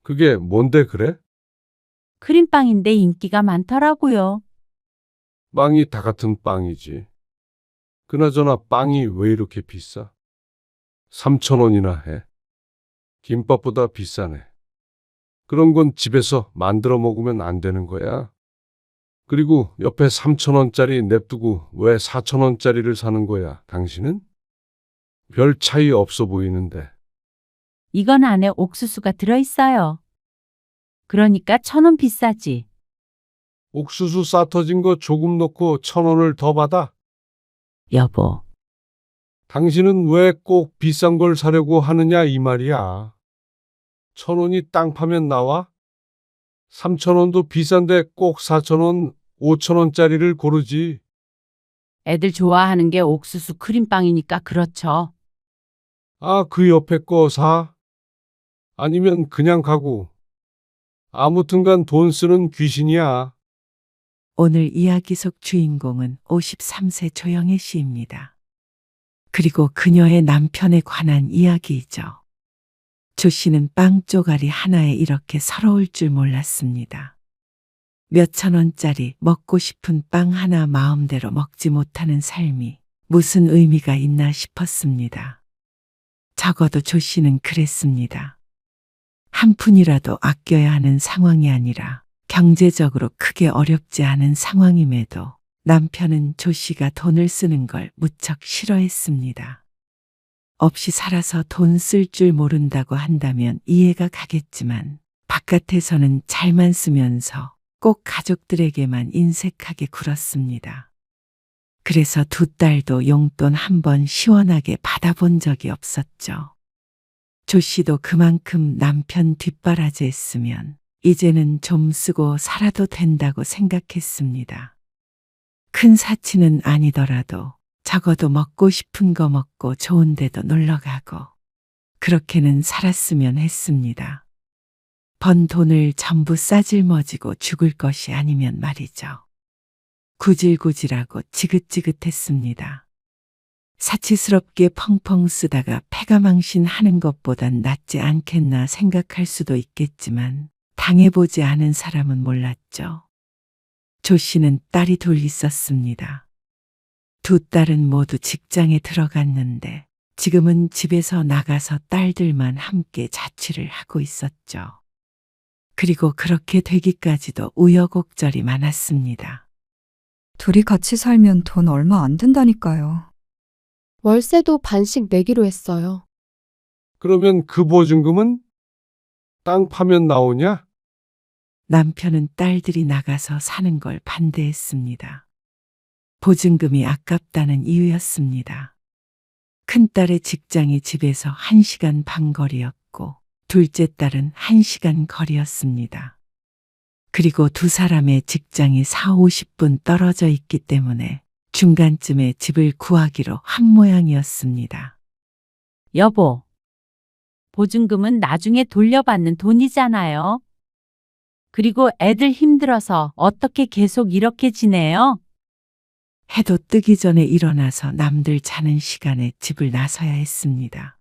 그게 뭔데 그래? 크림빵인데 인기가 많더라고요. 빵이 다 같은 빵이지. 그나저나 빵이 왜 이렇게 비싸? 3,000원이나 해. 김밥보다 비싸네. 그런 건 집에서 만들어 먹으면 안 되는 거야. 그리고 옆에 3,000원짜리 냅두고 왜 4,000원짜리를 사는 거야, 당신은? 별 차이 없어 보이는데. 이건 안에 옥수수가 들어있어요. 그러니까 1,000원 비싸지. 옥수수 싸 터진 거 조금 넣고 1,000원을 더 받아? 여보, 당신은 왜 꼭 비싼 걸 사려고 하느냐 이 말이야. 1,000원이 땅 파면 나와? 3,000원도 비싼데 꼭 4,000원, 5,000원짜리를 고르지. 애들 좋아하는 게 옥수수 크림빵이니까 그렇죠. 아, 그 옆에 거 사? 아니면 그냥 가고. 아무튼간 돈 쓰는 귀신이야. 오늘 이야기 속 주인공은 53세 조영애 씨입니다. 그리고 그녀의 남편에 관한 이야기이죠. 조 씨는 빵 쪼가리 하나에 이렇게 서러울 줄 몰랐습니다. 몇천 원짜리 먹고 싶은 빵 하나 마음대로 먹지 못하는 삶이 무슨 의미가 있나 싶었습니다. 적어도 조 씨는 그랬습니다. 한 푼이라도 아껴야 하는 상황이 아니라 경제적으로 크게 어렵지 않은 상황임에도 남편은 조 씨가 돈을 쓰는 걸 무척 싫어했습니다. 없이 살아서 돈 쓸 줄 모른다고 한다면 이해가 가겠지만 바깥에서는 잘만 쓰면서 꼭 가족들에게만 인색하게 굴었습니다. 그래서 두 딸도 용돈 한 번 시원하게 받아본 적이 없었죠. 조 씨도 그만큼 남편 뒷바라지했으면 이제는 좀 쓰고 살아도 된다고 생각했습니다. 큰 사치는 아니더라도 적어도 먹고 싶은 거 먹고 좋은 데도 놀러 가고 그렇게는 살았으면 했습니다. 번 돈을 전부 싸질머지고 죽을 것이 아니면 말이죠. 구질구질하고 지긋지긋했습니다. 사치스럽게 펑펑 쓰다가 패가망신하는 것보단 낫지 않겠나 생각할 수도 있겠지만 당해보지 않은 사람은 몰랐죠. 조 씨는 딸이 둘 있었습니다. 두 딸은 모두 직장에 들어갔는데 지금은 집에서 나가서 딸들만 함께 자취를 하고 있었죠. 그리고 그렇게 되기까지도 우여곡절이 많았습니다. 둘이 같이 살면 돈 얼마 안 든다니까요. 월세도 반씩 내기로 했어요. 그러면 그 보증금은? 땅 파면 나오냐? 남편은 딸들이 나가서 사는 걸 반대했습니다. 보증금이 아깝다는 이유였습니다. 큰딸의 직장이 집에서 1시간 반 거리였고 둘째 딸은 1시간 거리였습니다. 그리고 두 사람의 직장이 4, 50분 떨어져 있기 때문에 중간쯤에 집을 구하기로 한 모양이었습니다. 여보, 보증금은 나중에 돌려받는 돈이잖아요. 그리고 애들 힘들어서 어떻게 계속 이렇게 지내요? 해도 뜨기 전에 일어나서 남들 자는 시간에 집을 나서야 했습니다.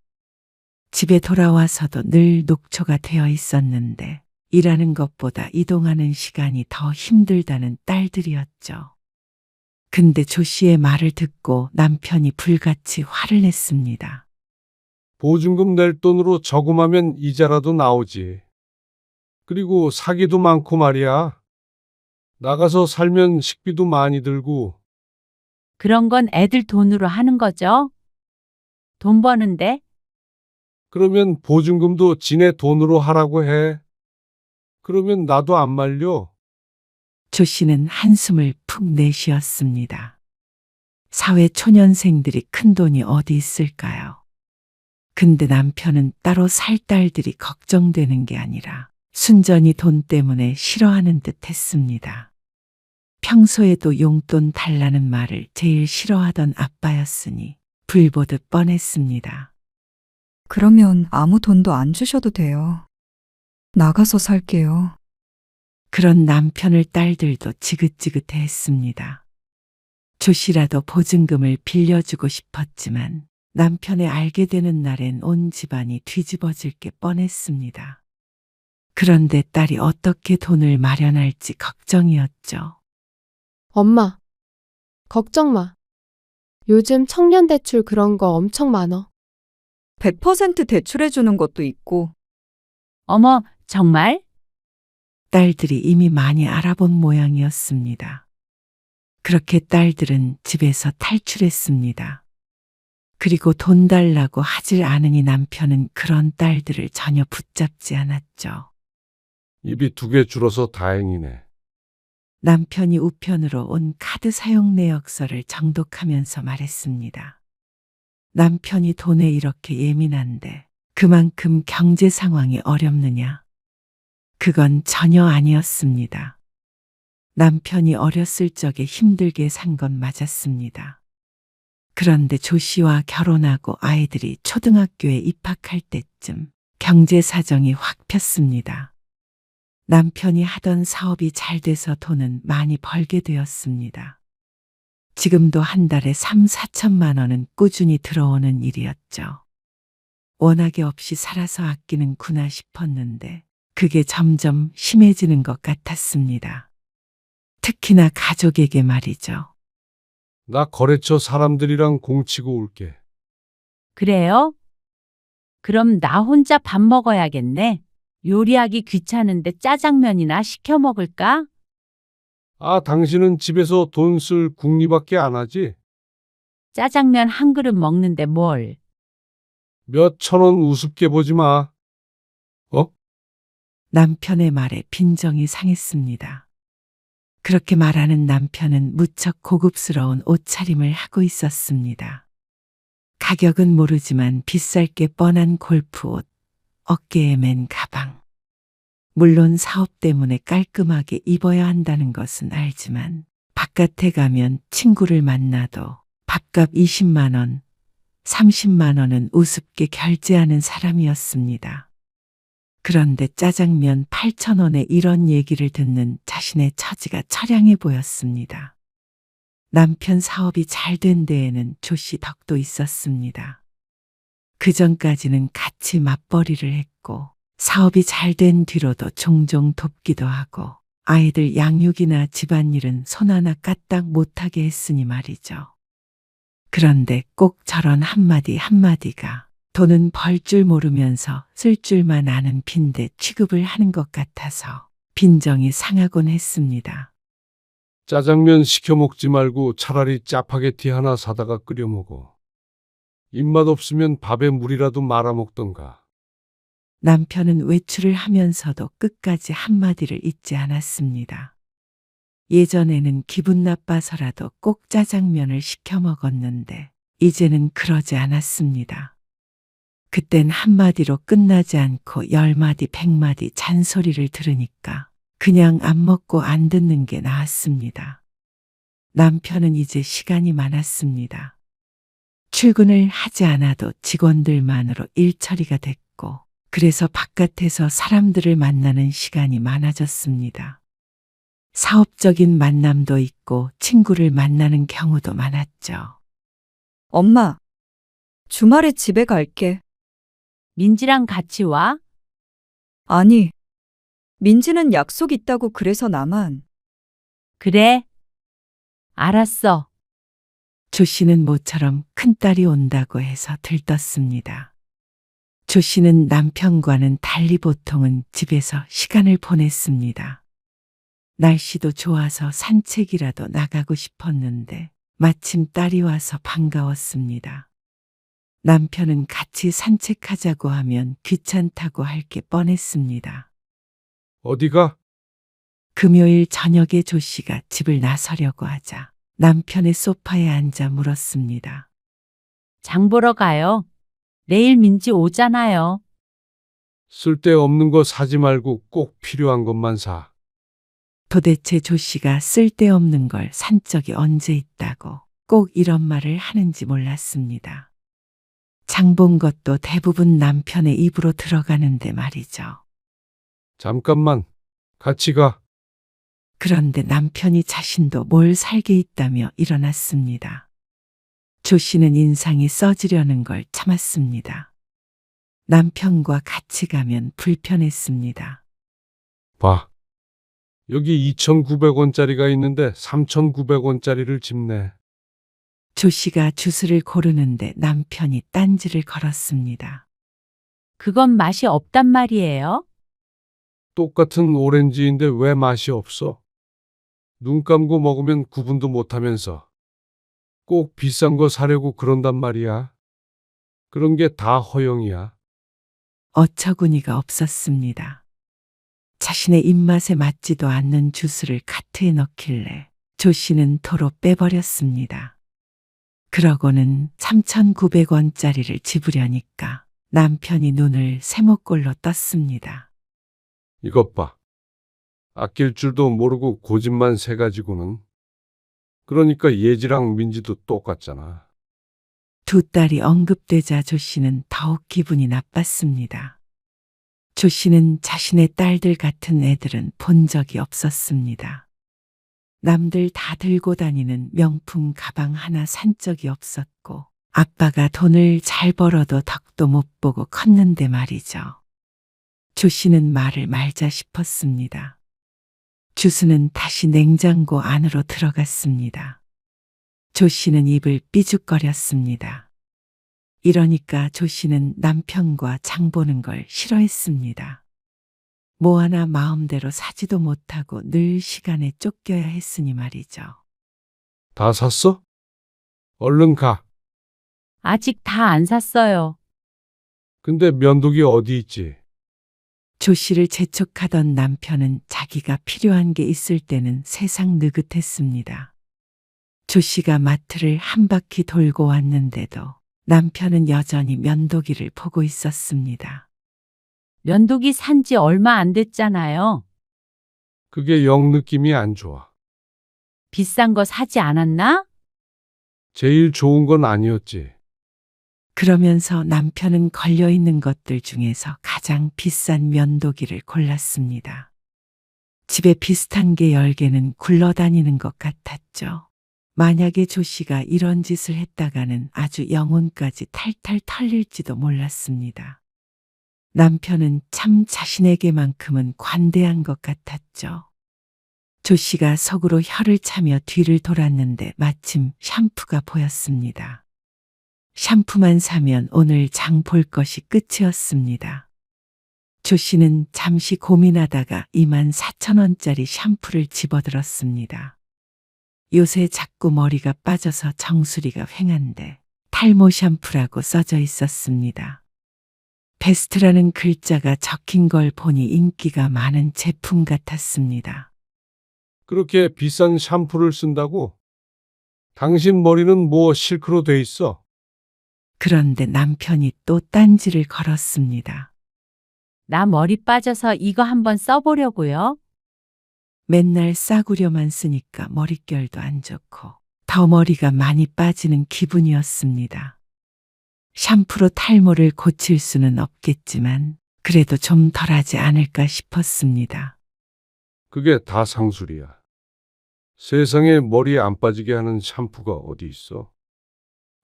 집에 돌아와서도 늘 녹초가 되어 있었는데 일하는 것보다 이동하는 시간이 더 힘들다는 딸들이었죠. 근데 조 씨의 말을 듣고 남편이 불같이 화를 냈습니다. 보증금 낼 돈으로 저금하면 이자라도 나오지. 그리고 사기도 많고 말이야. 나가서 살면 식비도 많이 들고. 그런 건 애들 돈으로 하는 거죠. 돈 버는데 그러면 보증금도 지네 돈으로 하라고 해. 그러면 나도 안 말려. 조 씨는 한숨을 푹 내쉬었습니다. 사회 초년생들이 큰 돈이 어디 있을까요? 근데 남편은 따로 살 딸들이 걱정되는 게 아니라 순전히 돈 때문에 싫어하는 듯 했습니다. 평소에도 용돈 달라는 말을 제일 싫어하던 아빠였으니 불보듯 뻔했습니다. 그러면 아무 돈도 안 주셔도 돼요. 나가서 살게요. 그런 남편을 딸들도 지긋지긋해 했습니다. 조 씨라도 보증금을 빌려주고 싶었지만 남편의 알게 되는 날엔 온 집안이 뒤집어질 게 뻔했습니다. 그런데 딸이 어떻게 돈을 마련할지 걱정이었죠. 엄마, 걱정 마. 요즘 청년 대출 그런 거 엄청 많어. 100% 대출해주는 것도 있고, 어머, 정말? 딸들이 이미 많이 알아본 모양이었습니다. 그렇게 딸들은 집에서 탈출했습니다. 그리고 돈 달라고 하질 않으니 남편은 그런 딸들을 전혀 붙잡지 않았죠. 입이 2개 줄어서 다행이네. 남편이 우편으로 온 카드 사용 내역서를 정독하면서 말했습니다. 남편이 돈에 이렇게 예민한데 그만큼 경제 상황이 어렵느냐? 그건 전혀 아니었습니다. 남편이 어렸을 적에 힘들게 산 건 맞았습니다. 그런데 조 씨와 결혼하고 아이들이 초등학교에 입학할 때쯤 경제 사정이 확 폈습니다. 남편이 하던 사업이 잘 돼서 돈은 많이 벌게 되었습니다. 지금도 한 달에 3, 4천만 원은 꾸준히 들어오는 일이었죠. 워낙에 없이 살아서 아끼는구나 싶었는데 그게 점점 심해지는 것 같았습니다. 특히나 가족에게 말이죠. 나 거래처 사람들이랑 공치고 올게. 그래요? 그럼 나 혼자 밥 먹어야겠네. 요리하기 귀찮은데 짜장면이나 시켜 먹을까? 아, 당신은 집에서 돈 쓸 궁리밖에 안 하지? 짜장면 한 그릇 먹는데 뭘. 몇 천 원 우습게 보지 마. 어? 남편의 말에 빈정이 상했습니다. 그렇게 말하는 남편은 무척 고급스러운 옷차림을 하고 있었습니다. 가격은 모르지만 비쌀 게 뻔한 골프옷, 어깨에 맨 가방. 물론 사업 때문에 깔끔하게 입어야 한다는 것은 알지만 바깥에 가면 친구를 만나도 밥값 20만 원, 30만 원은 우습게 결제하는 사람이었습니다. 그런데 짜장면 8천 원에 이런 얘기를 듣는 자신의 처지가 처량해 보였습니다. 남편 사업이 잘 된 데에는 조 씨 덕도 있었습니다. 그 전까지는 같이 맞벌이를 했고 사업이 잘 된 뒤로도 종종 돕기도 하고 아이들 양육이나 집안일은 손 하나 까딱 못하게 했으니 말이죠. 그런데 꼭 저런 한마디 한마디가 돈은 벌 줄 모르면서 쓸 줄만 아는 빈대 취급을 하는 것 같아서 빈정이 상하곤 했습니다. 짜장면 시켜 먹지 말고 차라리 짜파게티 하나 사다가 끓여 먹어. 입맛 없으면 밥에 물이라도 말아 먹던가. 남편은 외출을 하면서도 끝까지 한마디를 잊지 않았습니다. 예전에는 기분 나빠서라도 꼭 짜장면을 시켜 먹었는데 이제는 그러지 않았습니다. 그땐 한마디로 끝나지 않고 10마디, 100마디 잔소리를 들으니까 그냥 안 먹고 안 듣는 게 나았습니다. 남편은 이제 시간이 많았습니다. 출근을 하지 않아도 직원들만으로 일 처리가 됐고 그래서 바깥에서 사람들을 만나는 시간이 많아졌습니다. 사업적인 만남도 있고 친구를 만나는 경우도 많았죠. 엄마, 주말에 집에 갈게. 민지랑 같이 와? 아니, 민지는 약속 있다고 그래서 나만. 그래. 알았어. 조 씨는 모처럼 큰딸이 온다고 해서 들떴습니다. 조 씨는 남편과는 달리 보통은 집에서 시간을 보냈습니다. 날씨도 좋아서 산책이라도 나가고 싶었는데 마침 딸이 와서 반가웠습니다. 남편은 같이 산책하자고 하면 귀찮다고 할 게 뻔했습니다. 어디가? 금요일 저녁에 조 씨가 집을 나서려고 하자 남편의 소파에 앉아 물었습니다. 장 보러 가요. 내일 민지 오잖아요. 쓸데없는 거 사지 말고 꼭 필요한 것만 사. 도대체 조 씨가 쓸데없는 걸 산 적이 언제 있다고 꼭 이런 말을 하는지 몰랐습니다. 장 본 것도 대부분 남편의 입으로 들어가는데 말이죠. 잠깐만. 같이 가. 그런데 남편이 자신도 뭘 살게 있다며 일어났습니다. 조 씨는 인상이 써지려는 걸 참았습니다. 남편과 같이 가면 불편했습니다. 봐. 여기 2,900원짜리가 있는데 3,900원짜리를 집네. 조 씨가 주스를 고르는데 남편이 딴지를 걸었습니다. 그건 맛이 없단 말이에요. 똑같은 오렌지인데 왜 맛이 없어? 눈 감고 먹으면 구분도 못하면서 꼭 비싼 거 사려고 그런단 말이야. 그런 게 다 허영이야. 어처구니가 없었습니다. 자신의 입맛에 맞지도 않는 주스를 카트에 넣길래 조 씨는 도로 빼버렸습니다. 그러고는 3,900원짜리를 집으려니까 남편이 눈을 세모꼴로 떴습니다. 이것 봐. 아낄 줄도 모르고 고집만 세 가지고는. 그러니까 예지랑 민지도 똑같잖아. 두 딸이 언급되자 조 씨는 더욱 기분이 나빴습니다. 조 씨는 자신의 딸들 같은 애들은 본 적이 없었습니다. 남들 다 들고 다니는 명품 가방 하나 산 적이 없었고, 아빠가 돈을 잘 벌어도 덕도 못 보고 컸는데 말이죠. 조 씨는 말을 말자 싶었습니다. 주스는 다시 냉장고 안으로 들어갔습니다. 조 씨는 입을 삐죽거렸습니다. 이러니까 조 씨는 남편과 장 보는 걸 싫어했습니다. 뭐 하나 마음대로 사지도 못하고 늘 시간에 쫓겨야 했으니 말이죠. 다 샀어? 얼른 가. 아직 다 안 샀어요. 근데 면도기 어디 있지? 조 씨를 재촉하던 남편은 자기가 필요한 게 있을 때는 세상 느긋했습니다. 조 씨가 마트를 한 바퀴 돌고 왔는데도 남편은 여전히 면도기를 보고 있었습니다. 면도기 산지 얼마 안 됐잖아요. 그게 영 느낌이 안 좋아. 비싼 거 사지 않았나? 제일 좋은 건 아니었지. 그러면서 남편은 걸려있는 것들 중에서 가장 비싼 면도기를 골랐습니다. 집에 비슷한 게 10개는 굴러다니는 것 같았죠. 만약에 조 씨가 이런 짓을 했다가는 아주 영혼까지 탈탈 털릴지도 몰랐습니다. 남편은 참 자신에게만큼은 관대한 것 같았죠. 조 씨가 속으로 혀를 차며 뒤를 돌았는데 마침 샴푸가 보였습니다. 샴푸만 사면 오늘 장 볼 것이 끝이었습니다. 조 씨는 잠시 고민하다가 24,000원짜리 샴푸를 집어들었습니다. 요새 자꾸 머리가 빠져서 정수리가 휑한데 탈모 샴푸라고 써져 있었습니다. 베스트라는 글자가 적힌 걸 보니 인기가 많은 제품 같았습니다. 그렇게 비싼 샴푸를 쓴다고? 당신 머리는 뭐 실크로 돼 있어? 그런데 남편이 또 딴지를 걸었습니다. 나 머리 빠져서 이거 한번 써보려고요. 맨날 싸구려만 쓰니까 머릿결도 안 좋고 더 머리가 많이 빠지는 기분이었습니다. 샴푸로 탈모를 고칠 수는 없겠지만 그래도 좀 덜하지 않을까 싶었습니다. 그게 다 상술이야. 세상에 머리 안 빠지게 하는 샴푸가 어디 있어?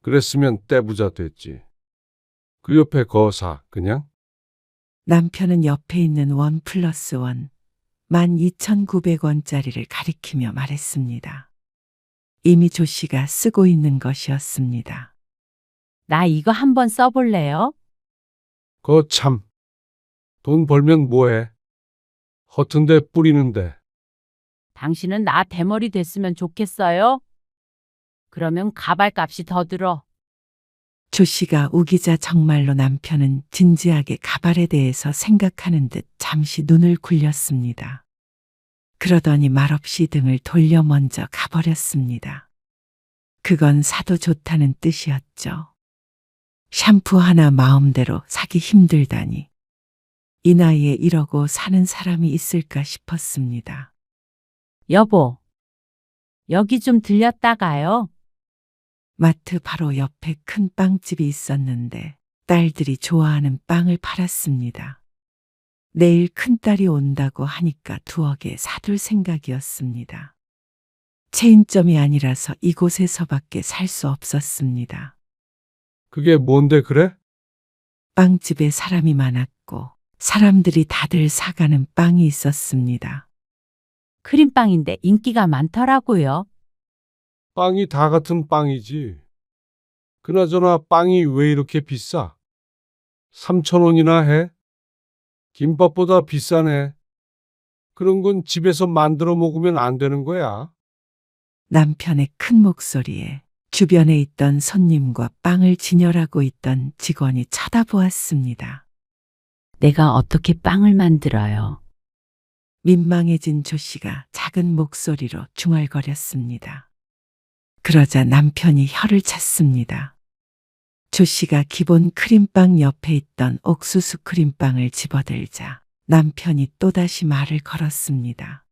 그랬으면 떼부자 됐지. 그 옆에 거 사, 그냥? 남편은 옆에 있는 1+1 12,900원짜리를 가리키며 말했습니다. 이미 조 씨가 쓰고 있는 것이었습니다. 나 이거 한번 써볼래요? 거 참. 돈 벌면 뭐해? 허튼데 뿌리는데. 당신은 나 대머리 됐으면 좋겠어요? 그러면 가발값이 더 들어. 조 씨가 우기자 정말로 남편은 진지하게 가발에 대해서 생각하는 듯 잠시 눈을 굴렸습니다. 그러더니 말없이 등을 돌려 먼저 가버렸습니다. 그건 사도 좋다는 뜻이었죠. 샴푸 하나 마음대로 사기 힘들다니. 이 나이에 이러고 사는 사람이 있을까 싶었습니다. 여보, 여기 좀 들렸다 가요. 마트 바로 옆에 큰 빵집이 있었는데 딸들이 좋아하는 빵을 팔았습니다. 내일 큰딸이 온다고 하니까 2억에 사둘 생각이었습니다. 체인점이 아니라서 이곳에서밖에 살 수 없었습니다. 그게 뭔데 그래? 빵집에 사람이 많았고 사람들이 다들 사가는 빵이 있었습니다. 크림빵인데 인기가 많더라고요. 빵이 다 같은 빵이지. 그나저나 빵이 왜 이렇게 비싸? 3,000원이나 해? 김밥보다 비싸네. 그런 건 집에서 만들어 먹으면 안 되는 거야. 남편의 큰 목소리에 주변에 있던 손님과 빵을 진열하고 있던 직원이 쳐다보았습니다. 내가 어떻게 빵을 만들어요? 민망해진 조 씨가 작은 목소리로 중얼거렸습니다. 그러자 남편이 혀를 찼습니다. 조 씨가 기본 크림빵 옆에 있던 옥수수 크림빵을 집어들자 남편이 또다시 말을 걸었습니다.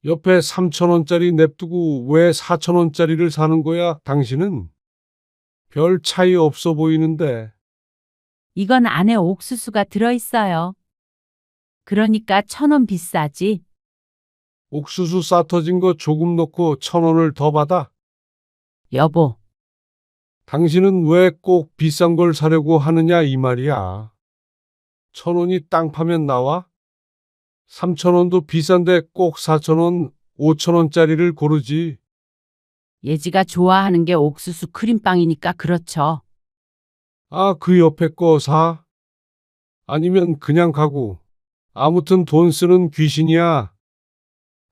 옆에 3,000원짜리 냅두고 왜 4,000원짜리를 사는 거야, 당신은? 별 차이 없어 보이는데. 이건 안에 옥수수가 들어있어요. 그러니까 1,000원 비싸지. 옥수수 싸 터진 거 조금 넣고 1,000원을 더 받아? 여보, 당신은 왜 꼭 비싼 걸 사려고 하느냐 이 말이야. 1,000원이 땅 파면 나와? 3,000원도 비싼데 꼭 4,000원, 5,000원짜리를 고르지. 예지가 좋아하는 게 옥수수 크림빵이니까 그렇죠. 아, 그 옆에 거 사? 아니면 그냥 가고. 아무튼 돈 쓰는 귀신이야.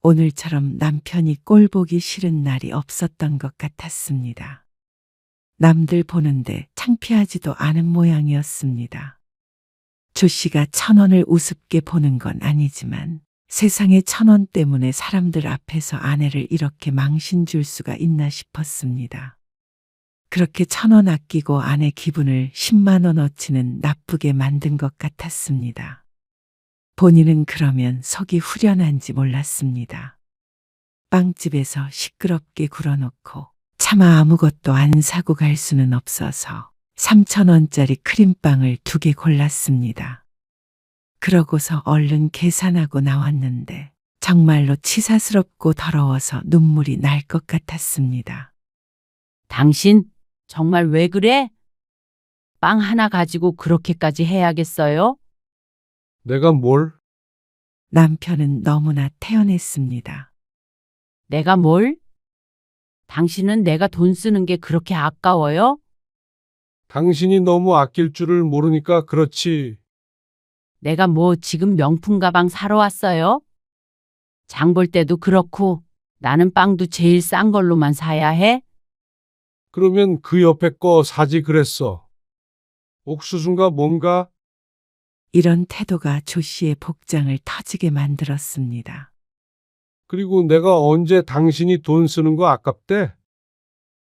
오늘처럼 남편이 꼴 보기 싫은 날이 없었던 것 같았습니다. 남들 보는데 창피하지도 않은 모양이었습니다. 조 씨가 1,000원을 우습게 보는 건 아니지만 세상에 1,000원 때문에 사람들 앞에서 아내를 이렇게 망신 줄 수가 있나 싶었습니다. 그렇게 1,000원 아끼고 아내 기분을 10만 원어치는 나쁘게 만든 것 같았습니다. 본인은 그러면 속이 후련한지 몰랐습니다. 빵집에서 시끄럽게 굴어놓고 차마 아무것도 안 사고 갈 수는 없어서 3,000원짜리 크림빵을 2개 골랐습니다. 그러고서 얼른 계산하고 나왔는데 정말로 치사스럽고 더러워서 눈물이 날 것 같았습니다. 당신 정말 왜 그래? 빵 하나 가지고 그렇게까지 해야겠어요? 내가 뭘? 남편은 너무나 태연했습니다. 내가 뭘? 당신은 내가 돈 쓰는 게 그렇게 아까워요? 당신이 너무 아낄 줄을 모르니까 그렇지. 내가 뭐 지금 명품 가방 사러 왔어요? 장 볼 때도 그렇고 나는 빵도 제일 싼 걸로만 사야 해? 그러면 그 옆에 거 사지 그랬어. 옥수수인가 뭔가? 이런 태도가 조 씨의 복장을 터지게 만들었습니다. 그리고 내가 언제 당신이 돈 쓰는 거 아깝대?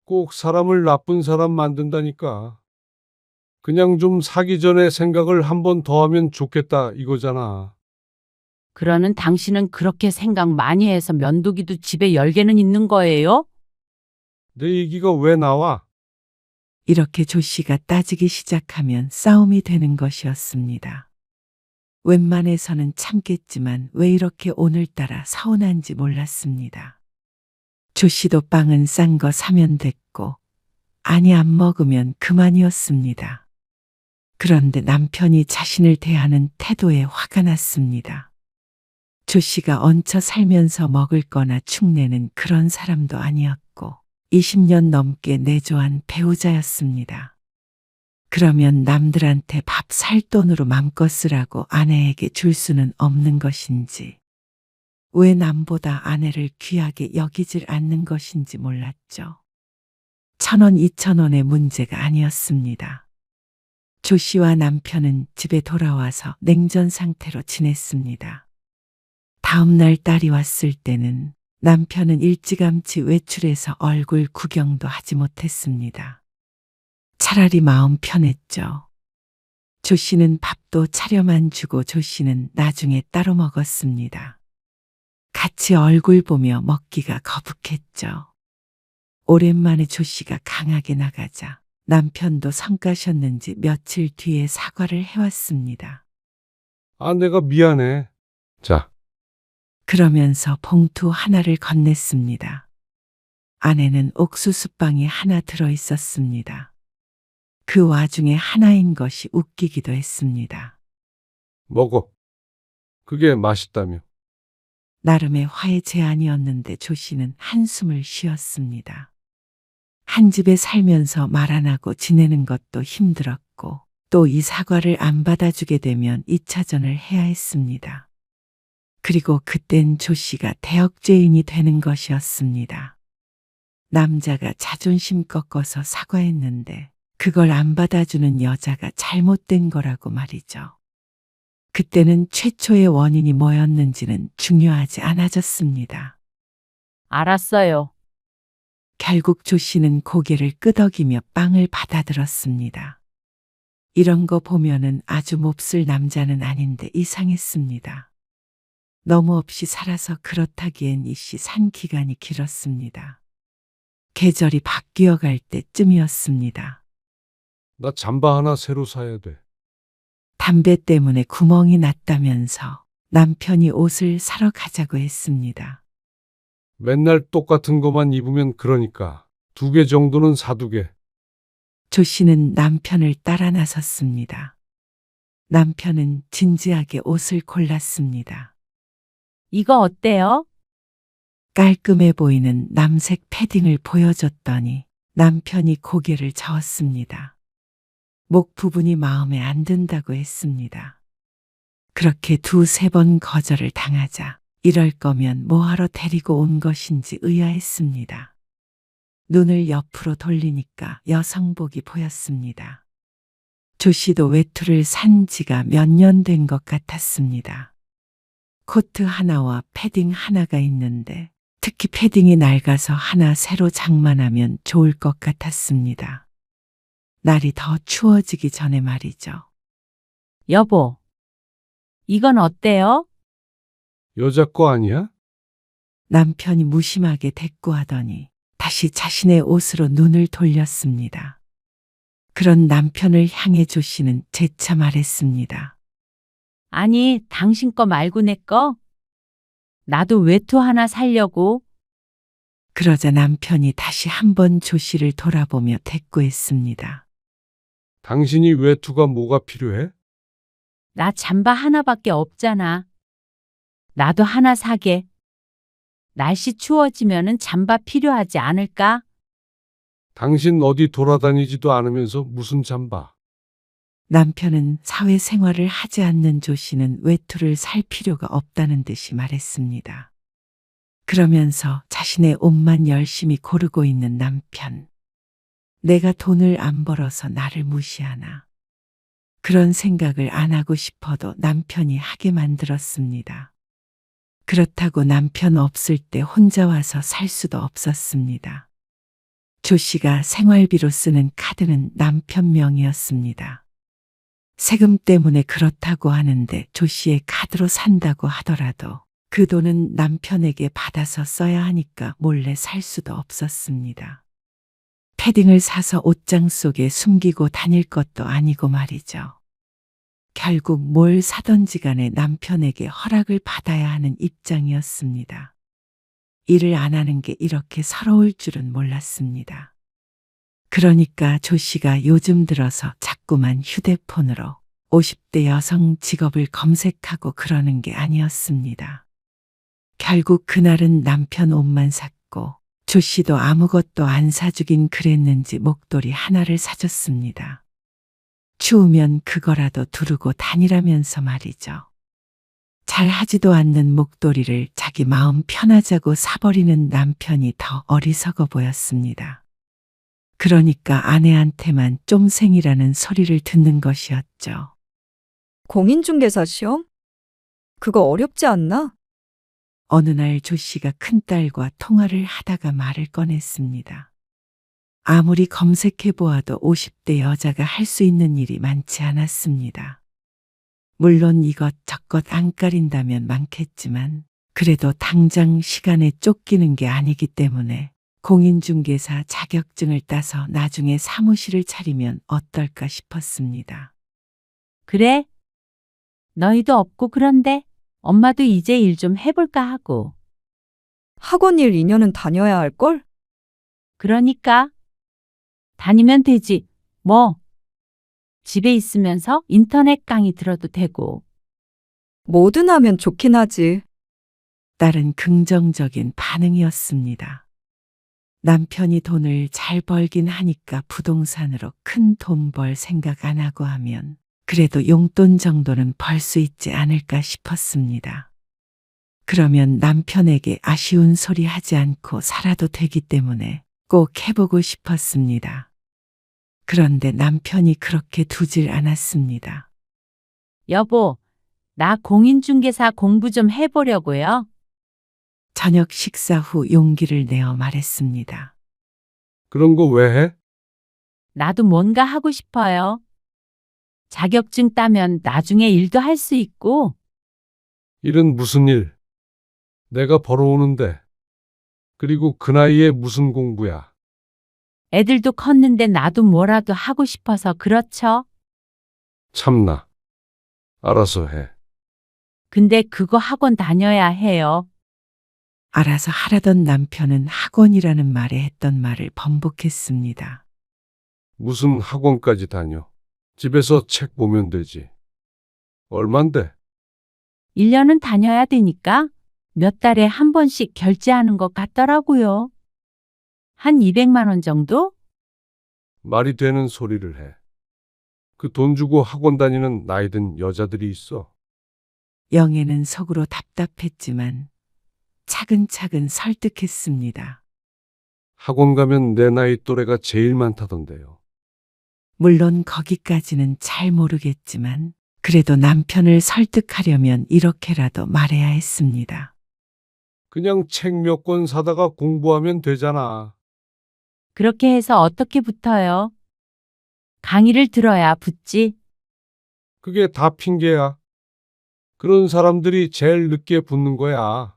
꼭 사람을 나쁜 사람 만든다니까. 그냥 좀 사기 전에 생각을 한 번 더 하면 좋겠다 이거잖아. 그러는 당신은 그렇게 생각 많이 해서 면도기도 집에 10개는 있는 거예요? 내 얘기가 왜 나와? 이렇게 조 씨가 따지기 시작하면 싸움이 되는 것이었습니다. 웬만해서는 참겠지만 왜 이렇게 오늘따라 서운한지 몰랐습니다. 조 씨도 빵은 싼 거 사면 됐고, 아니 안 먹으면 그만이었습니다. 그런데 남편이 자신을 대하는 태도에 화가 났습니다. 조 씨가 얹혀 살면서 먹을 거나 축내는 그런 사람도 아니었고, 20년 넘게 내조한 배우자였습니다. 그러면 남들한테 밥 살 돈으로 맘껏 쓰라고 아내에게 줄 수는 없는 것인지, 왜 남보다 아내를 귀하게 여기질 않는 것인지 몰랐죠. 1,000원, 2,000원의 문제가 아니었습니다. 조 씨와 남편은 집에 돌아와서 냉전 상태로 지냈습니다. 다음 날 딸이 왔을 때는 남편은 일찌감치 외출해서 얼굴 구경도 하지 못했습니다. 차라리 마음 편했죠. 조 씨는 밥도 차려만 주고 조 씨는 나중에 따로 먹었습니다. 같이 얼굴 보며 먹기가 거북했죠. 오랜만에 조 씨가 강하게 나가자 남편도 성가셨는지 며칠 뒤에 사과를 해왔습니다. 아, 내가 미안해. 자, 그러면서 봉투 하나를 건넸습니다. 안에는 옥수수빵이 하나 들어 있었습니다. 그 와중에 하나인 것이 웃기기도 했습니다. 먹어. 그게 맛있다며. 나름의 화해 제안이었는데 조 씨는 한숨을 쉬었습니다. 한 집에 살면서 말 안 하고 지내는 것도 힘들었고 또 이 사과를 안 받아주게 되면 2차전을 해야 했습니다. 그리고 그땐 조 씨가 대역죄인이 되는 것이었습니다. 남자가 자존심 꺾어서 사과했는데 그걸 안 받아주는 여자가 잘못된 거라고 말이죠. 그때는 최초의 원인이 뭐였는지는 중요하지 않아졌습니다. 알았어요. 결국 조 씨는 고개를 끄덕이며 빵을 받아들었습니다. 이런 거 보면은 아주 몹쓸 남자는 아닌데 이상했습니다. 너무 없이 살아서 그렇다기엔 이 씨 산 기간이 길었습니다. 계절이 바뀌어 갈 때쯤이었습니다. 나 잠바 하나 새로 사야 돼. 담배 때문에 구멍이 났다면서 남편이 옷을 사러 가자고 했습니다. 맨날 똑같은 것만 입으면 그러니까 2개 정도는 사두게. 조 씨는 남편을 따라 나섰습니다. 남편은 진지하게 옷을 골랐습니다. 이거 어때요? 깔끔해 보이는 남색 패딩을 보여줬더니 남편이 고개를 저었습니다. 목 부분이 마음에 안 든다고 했습니다. 그렇게 2~3번 거절을 당하자 이럴 거면 뭐하러 데리고 온 것인지 의아했습니다. 눈을 옆으로 돌리니까 여성복이 보였습니다. 조 씨도 외투를 산 지가 몇 년 된 것 같았습니다. 코트 하나와 패딩 하나가 있는데 특히 패딩이 낡아서 하나 새로 장만하면 좋을 것 같았습니다. 날이 더 추워지기 전에 말이죠. 여보, 이건 어때요? 여자 거 아니야? 남편이 무심하게 대꾸하더니 다시 자신의 옷으로 눈을 돌렸습니다. 그런 남편을 향해 조 씨는 재차 말했습니다. 아니, 당신 거 말고 내 거? 나도 외투 하나 살려고. 그러자 남편이 다시 한번 조 씨를 돌아보며 대꾸했습니다. 당신이 외투가 뭐가 필요해? 나 잠바 하나밖에 없잖아. 나도 하나 사게. 날씨 추워지면은 잠바 필요하지 않을까? 당신 어디 돌아다니지도 않으면서 무슨 잠바? 남편은 사회생활을 하지 않는 조 씨는 외투를 살 필요가 없다는 듯이 말했습니다. 그러면서 자신의 옷만 열심히 고르고 있는 남편. 내가 돈을 안 벌어서 나를 무시하나. 그런 생각을 안 하고 싶어도 남편이 하게 만들었습니다. 그렇다고 남편 없을 때 혼자 와서 살 수도 없었습니다. 조 씨가 생활비로 쓰는 카드는 남편 명의였습니다. 세금 때문에 그렇다고 하는데 조 씨의 카드로 산다고 하더라도 그 돈은 남편에게 받아서 써야 하니까 몰래 살 수도 없었습니다. 패딩을 사서 옷장 속에 숨기고 다닐 것도 아니고 말이죠. 결국 뭘 사던지 간에 남편에게 허락을 받아야 하는 입장이었습니다. 일을 안 하는 게 이렇게 서러울 줄은 몰랐습니다. 그러니까 조 씨가 요즘 들어서 자꾸만 휴대폰으로 50대 여성 직업을 검색하고 그러는 게 아니었습니다. 결국 그날은 남편 옷만 샀고 조 씨도 아무것도 안 사주긴 그랬는지 목도리 하나를 사줬습니다. 추우면 그거라도 두르고 다니라면서 말이죠. 잘 하지도 않는 목도리를 자기 마음 편하자고 사버리는 남편이 더 어리석어 보였습니다. 그러니까 아내한테만 쫌생이라는 소리를 듣는 것이었죠. 공인중개사 시험? 그거 어렵지 않나? 어느 날 조 씨가 큰딸과 통화를 하다가 말을 꺼냈습니다. 아무리 검색해 보아도 50대 여자가 할 수 있는 일이 많지 않았습니다. 물론 이것저것 안 가린다면 많겠지만 그래도 당장 시간에 쫓기는 게 아니기 때문에 공인중개사 자격증을 따서 나중에 사무실을 차리면 어떨까 싶었습니다. 그래? 너희도 없고 그런데 엄마도 이제 일 좀 해볼까 하고. 학원 일 2년은 다녀야 할걸? 그러니까 다니면 되지. 뭐 집에 있으면서 인터넷 강의 들어도 되고. 뭐든 하면 좋긴 하지. 딸은 긍정적인 반응이었습니다. 남편이 돈을 잘 벌긴 하니까 부동산으로 큰 돈 벌 생각 안 하고 하면 그래도 용돈 정도는 벌 수 있지 않을까 싶었습니다. 그러면 남편에게 아쉬운 소리 하지 않고 살아도 되기 때문에 꼭 해보고 싶었습니다. 그런데 남편이 그렇게 두질 않았습니다. 여보, 나 공인중개사 공부 좀 해보려고요. 저녁 식사 후 용기를 내어 말했습니다. 그런 거 왜 해? 나도 뭔가 하고 싶어요. 자격증 따면 나중에 일도 할 수 있고, 일은 무슨 일? 내가 벌어오는데. 그리고 그 나이에 무슨 공부야? 애들도 컸는데 나도 뭐라도 하고 싶어서 그렇죠. 참나. 알아서 해. 근데 그거 학원 다녀야 해요. 알아서 하라던 남편은 학원이라는 말에 했던 말을 번복했습니다. 무슨 학원까지 다녀? 집에서 책 보면 되지. 얼만데? 1년은 다녀야 되니까 몇 달에 한 번씩 결제하는 것 같더라고요. 한 200만 원 정도? 말이 되는 소리를 해. 그 돈 주고 학원 다니는 나이 든 여자들이 있어. 영애는 속으로 답답했지만 차근차근 설득했습니다. 학원 가면 내 나이 또래가 제일 많다던데요. 물론 거기까지는 잘 모르겠지만 그래도 남편을 설득하려면 이렇게라도 말해야 했습니다. 그냥 책 몇 권 사다가 공부하면 되잖아. 그렇게 해서 어떻게 붙어요? 강의를 들어야 붙지. 그게 다 핑계야. 그런 사람들이 제일 늦게 붙는 거야.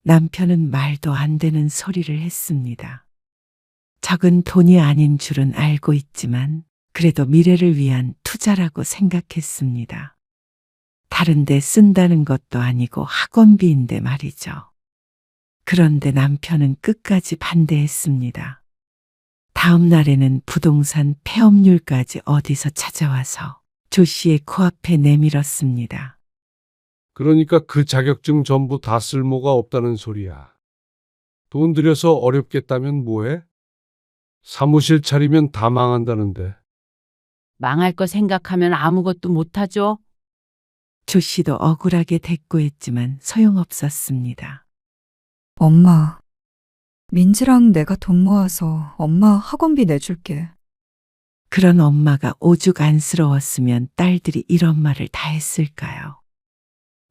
남편은 말도 안 되는 소리를 했습니다. 적은 돈이 아닌 줄은 알고 있지만 그래도 미래를 위한 투자라고 생각했습니다. 다른 데 쓴다는 것도 아니고 학원비인데 말이죠. 그런데 남편은 끝까지 반대했습니다. 다음 날에는 부동산 폐업률까지 어디서 찾아와서 조 씨의 코앞에 내밀었습니다. 그러니까 그 자격증 전부 다 쓸모가 없다는 소리야. 돈 들여서 어렵겠다면 뭐해? 사무실 차리면 다 망한다는데. 망할 거 생각하면 아무것도 못하죠. 조 씨도 억울하게 대꾸했지만 소용없었습니다. 엄마, 민지랑 내가 돈 모아서 엄마 학원비 내줄게. 그런 엄마가 오죽 안쓰러웠으면 딸들이 이런 말을 다 했을까요?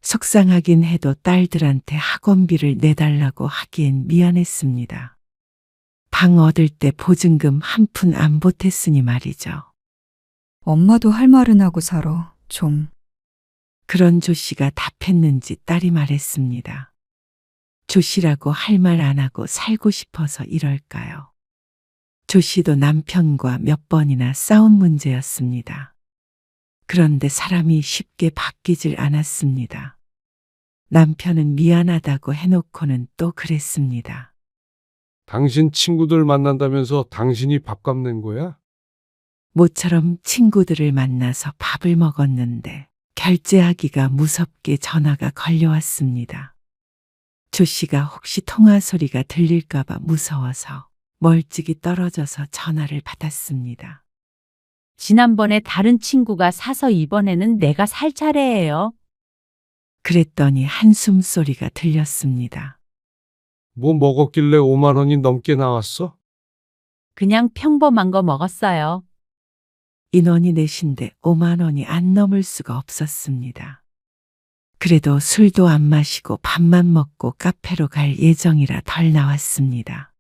속상하긴 해도 딸들한테 학원비를 내달라고 하기엔 미안했습니다. 방 얻을 때 보증금 한 푼 안 보탰으니 말이죠. 엄마도 할 말은 하고 살아, 좀. 그런 조 씨가 답했는지 딸이 말했습니다. 조 씨라고 할 말 안 하고 살고 싶어서 이럴까요? 조 씨도 남편과 몇 번이나 싸운 문제였습니다. 그런데 사람이 쉽게 바뀌질 않았습니다. 남편은 미안하다고 해놓고는 또 그랬습니다. 당신 친구들 만난다면서 당신이 밥값 낸 거야? 모처럼 친구들을 만나서 밥을 먹었는데 결제하기가 무섭게 전화가 걸려왔습니다. 조 씨가 혹시 통화 소리가 들릴까봐 무서워서 멀찍이 떨어져서 전화를 받았습니다. 지난번에 다른 친구가 사서 이번에는 내가 살 차례예요. 그랬더니 한숨 소리가 들렸습니다. 뭐 먹었길래 5만 원이 넘게 나왔어? 그냥 평범한 거 먹었어요. 인원이 넷인데 5만 원이 안 넘을 수가 없었습니다. 그래도 술도 안 마시고 밥만 먹고 카페로 갈 예정이라 덜 나왔습니다.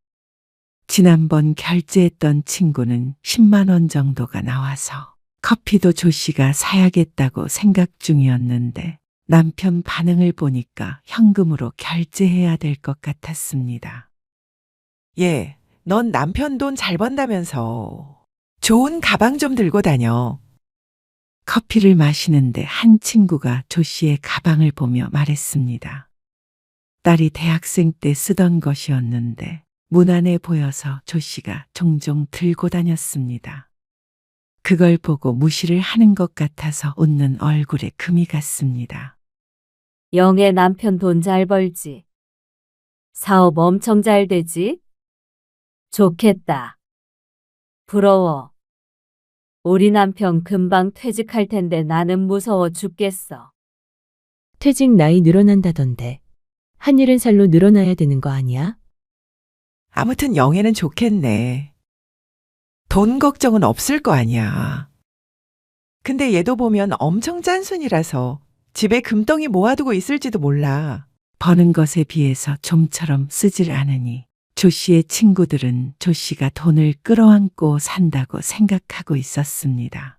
지난번 결제했던 친구는 10만 원 정도가 나와서 커피도 조 씨가 사야겠다고 생각 중이었는데 남편 반응을 보니까 현금으로 결제해야 될 것 같았습니다. 예, 넌 남편 돈 잘 번다면서. 좋은 가방 좀 들고 다녀. 커피를 마시는데 한 친구가 조 씨의 가방을 보며 말했습니다. 딸이 대학생 때 쓰던 것이었는데 무난해 보여서 조 씨가 종종 들고 다녔습니다. 그걸 보고 무시를 하는 것 같아서 웃는 얼굴에 금이 갔습니다. 영애 남편 돈 잘 벌지. 사업 엄청 잘 되지? 좋겠다. 부러워. 우리 남편 금방 퇴직할 텐데 나는 무서워 죽겠어. 퇴직 나이 늘어난다던데. 한 일은 살로 늘어나야 되는 거 아니야? 아무튼 영애는 좋겠네. 돈 걱정은 없을 거 아니야. 근데 얘도 보면 엄청 짠순이라서 집에 금덩이 모아두고 있을지도 몰라. 버는 것에 비해서 좀처럼 쓰질 않으니 조 씨의 친구들은 조 씨가 돈을 끌어안고 산다고 생각하고 있었습니다.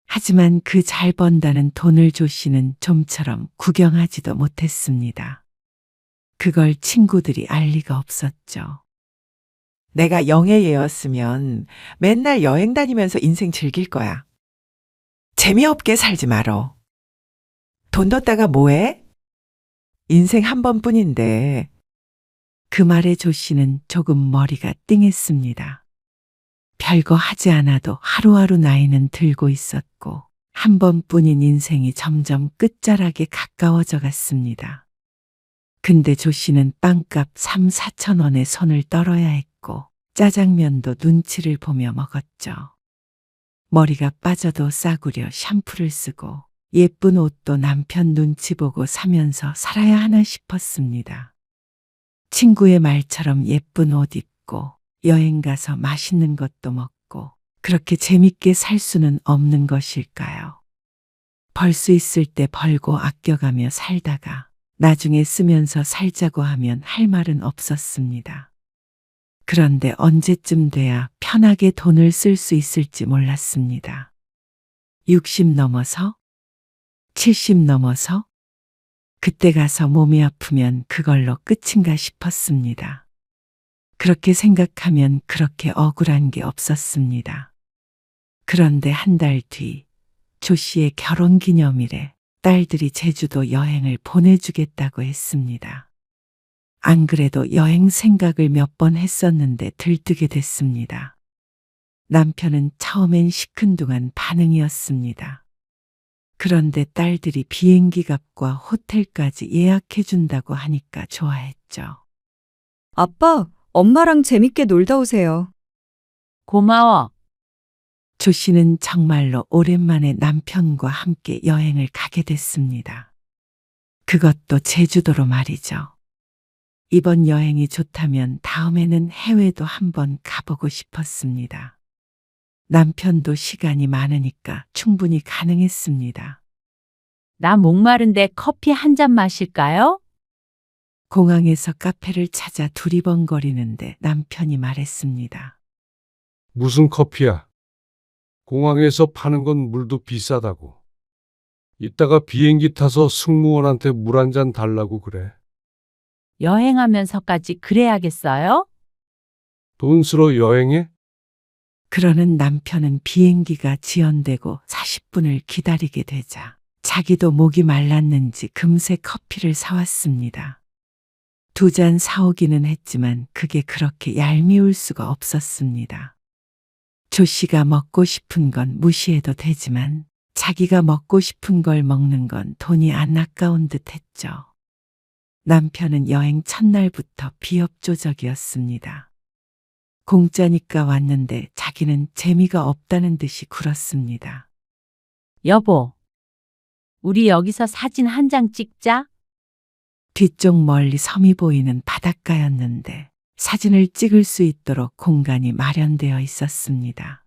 하지만 그 잘 번다는 돈을 조 씨는 좀처럼 구경하지도 못했습니다. 그걸 친구들이 알 리가 없었죠. 내가 영애 얘였으면 맨날 여행 다니면서 인생 즐길 거야. 재미없게 살지 말어. 돈 뒀다가 뭐해? 인생 한 번뿐인데. 그 말에 조 씨는 조금 머리가 띵했습니다. 별거 하지 않아도 하루하루 나이는 들고 있었고 한 번뿐인 인생이 점점 끝자락에 가까워져 갔습니다. 근데 조 씨는 빵값 3, 4천 원에 손을 떨어야 했고 짜장면도 눈치를 보며 먹었죠. 머리가 빠져도 싸구려 샴푸를 쓰고 예쁜 옷도 남편 눈치 보고 사면서 살아야 하나 싶었습니다. 친구의 말처럼 예쁜 옷 입고 여행 가서 맛있는 것도 먹고 그렇게 재밌게 살 수는 없는 것일까요? 벌 수 있을 때 벌고 아껴가며 살다가 나중에 쓰면서 살자고 하면 할 말은 없었습니다. 그런데 언제쯤 돼야 편하게 돈을 쓸 수 있을지 몰랐습니다. 60 넘어서? 70 넘어서? 그때 가서 몸이 아프면 그걸로 끝인가 싶었습니다. 그렇게 생각하면 그렇게 억울한 게 없었습니다. 그런데 한 달 뒤, 조 씨의 결혼 기념일에 딸들이 제주도 여행을 보내주겠다고 했습니다. 안 그래도 여행 생각을 몇 번 했었는데 들뜨게 됐습니다. 남편은 처음엔 시큰둥한 반응이었습니다. 그런데 딸들이 비행기 값과 호텔까지 예약해준다고 하니까 좋아했죠. 아빠, 엄마랑 재밌게 놀다 오세요. 고마워. 조 씨는 정말로 오랜만에 남편과 함께 여행을 가게 됐습니다. 그것도 제주도로 말이죠. 이번 여행이 좋다면 다음에는 해외도 한번 가보고 싶었습니다. 남편도 시간이 많으니까 충분히 가능했습니다. 나 목마른데 커피 한 잔 마실까요? 공항에서 카페를 찾아 두리번거리는데 남편이 말했습니다. 무슨 커피야? 공항에서 파는 건 물도 비싸다고. 이따가 비행기 타서 승무원한테 물 한 잔 달라고 그래. 여행하면서까지 그래야겠어요? 돈 쓰러 여행해? 그러는 남편은 비행기가 지연되고 40분을 기다리게 되자 자기도 목이 말랐는지 금세 커피를 사왔습니다. 2잔 사오기는 했지만 그게 그렇게 얄미울 수가 없었습니다. 조 씨가 먹고 싶은 건 무시해도 되지만 자기가 먹고 싶은 걸 먹는 건 돈이 안 아까운 듯 했죠. 남편은 여행 첫날부터 비협조적이었습니다. 공짜니까 왔는데 자기는 재미가 없다는 듯이 굴었습니다. 여보, 우리 여기서 사진 한 장 찍자. 뒤쪽 멀리 섬이 보이는 바닷가였는데 사진을 찍을 수 있도록 공간이 마련되어 있었습니다.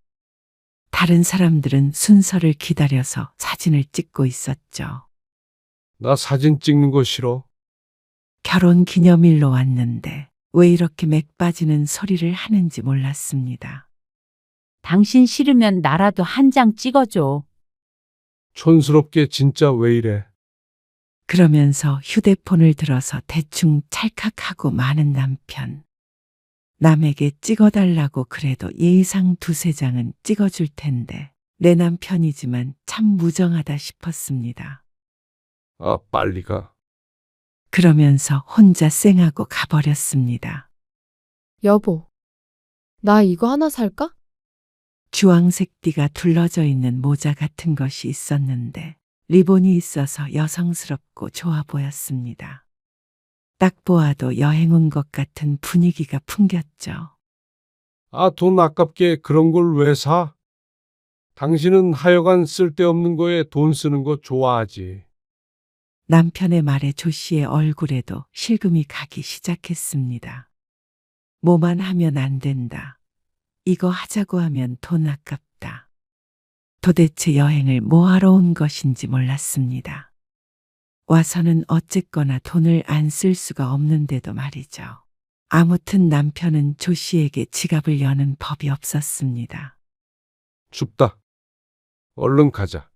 다른 사람들은 순서를 기다려서 사진을 찍고 있었죠. 나 사진 찍는 거 싫어. 결혼 기념일로 왔는데 왜 이렇게 맥 빠지는 소리를 하는지 몰랐습니다. 당신 싫으면 나라도 한 장 찍어줘. 촌스럽게 진짜 왜 이래? 그러면서 휴대폰을 들어서 대충 찰칵하고 마는 남편. 남에게 찍어달라고 그래도 예의상 2-3장은 찍어줄 텐데 내 남편이지만 참 무정하다 싶었습니다. 아, 빨리 가. 그러면서 혼자 쌩하고 가버렸습니다. 여보, 나 이거 하나 살까? 주황색 띠가 둘러져 있는 모자 같은 것이 있었는데 리본이 있어서 여성스럽고 좋아 보였습니다. 딱 보아도 여행 온 것 같은 분위기가 풍겼죠. 아, 돈 아깝게 그런 걸 왜 사? 당신은 하여간 쓸데없는 거에 돈 쓰는 거 좋아하지. 남편의 말에 조 씨의 얼굴에도 실금이 가기 시작했습니다. 뭐만 하면 안 된다. 이거 하자고 하면 돈 아깝다. 도대체 여행을 뭐하러 온 것인지 몰랐습니다. 와서는 어쨌거나 돈을 안 쓸 수가 없는데도 말이죠. 아무튼 남편은 조 씨에게 지갑을 여는 법이 없었습니다. 춥다. 얼른 가자.